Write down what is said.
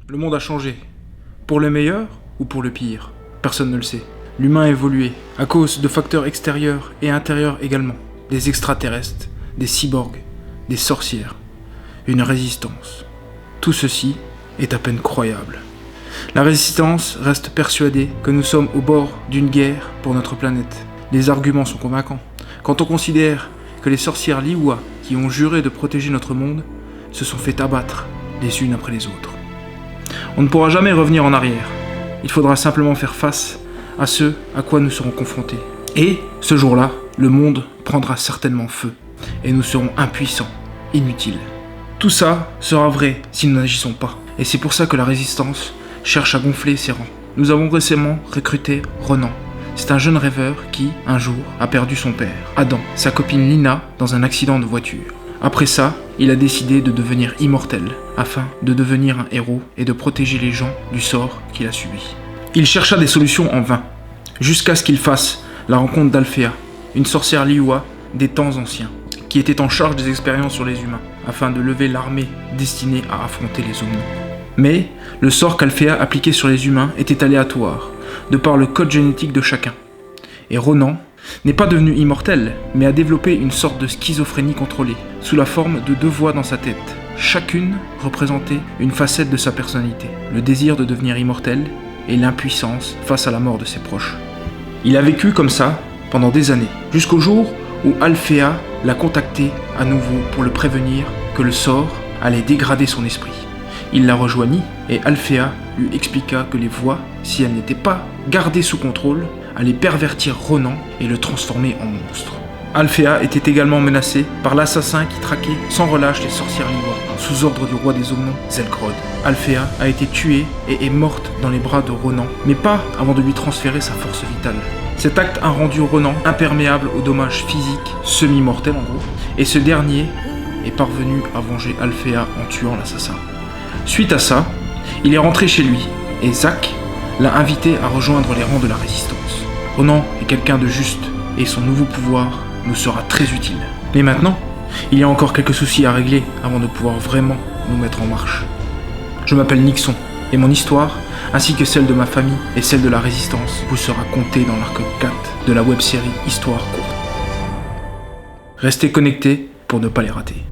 Le monde a changé. Pour le meilleur ou pour le pire? Personne ne le sait. L'humain a évolué à cause de facteurs extérieurs et intérieurs également. Des extraterrestres, des cyborgs, des sorcières, une résistance. Tout ceci est à peine croyable. La résistance reste persuadée que nous sommes au bord d'une guerre pour notre planète. Les arguments sont convaincants. Quand on considère que les sorcières Liyue, qui ont juré de protéger notre monde, se sont fait abattre les unes après les autres. On ne pourra jamais revenir en arrière. Il faudra simplement faire face à ce à quoi nous serons confrontés. Et, ce jour-là, le monde prendra certainement feu. Et nous serons impuissants, inutiles. Tout ça sera vrai si nous n'agissons pas. Et c'est pour ça que la résistance cherche à gonfler ses rangs. Nous avons récemment recruté Ronan. C'est un jeune rêveur qui, un jour, a perdu son père, Adam, sa copine Lina, dans un accident de voiture. Après ça, il a décidé de devenir immortel, afin de devenir un héros et de protéger les gens du sort qu'il a subi. Il chercha des solutions en vain, jusqu'à ce qu'il fasse la rencontre d'Alfea, une sorcière Liyue des temps anciens, qui était en charge des expériences sur les humains, afin de lever l'armée destinée à affronter les Omni. Mais le sort qu'Alfea appliquait sur les humains était aléatoire, de par le code génétique de chacun. Et Ronan n'est pas devenu immortel, mais a développé une sorte de schizophrénie contrôlée, sous la forme de 2 voix dans sa tête. Chacune représentait une facette de sa personnalité, le désir de devenir immortel et l'impuissance face à la mort de ses proches. Il a vécu comme ça pendant des années, jusqu'au jour où Alfea l'a contacté à nouveau pour le prévenir que le sort allait dégrader son esprit. Il la rejoignit et Alfea lui expliqua que les voix, si elles n'étaient pas gardées sous contrôle, allaient pervertir Ronan et le transformer en monstre. Alfea était également menacé par l'assassin qui traquait sans relâche les sorcières Liyue, sous ordre du roi des Omnons, Zelgrod. Alfea a été tuée et est morte dans les bras de Ronan, mais pas avant de lui transférer sa force vitale. Cet acte a rendu Ronan imperméable aux dommages physiques, semi-mortels en gros, et ce dernier est parvenu à venger Alfea en tuant l'assassin. Suite à ça, il est rentré chez lui, et Zack l'a invité à rejoindre les rangs de la résistance. Ronan est quelqu'un de juste, et son nouveau pouvoir nous sera très utile. Mais maintenant, il y a encore quelques soucis à régler avant de pouvoir vraiment nous mettre en marche. Je m'appelle Nixon, et mon histoire, ainsi que celle de ma famille et celle de la résistance, vous sera contée dans l'arc 4 de la web-série Histoire courte. Restez connectés pour ne pas les rater.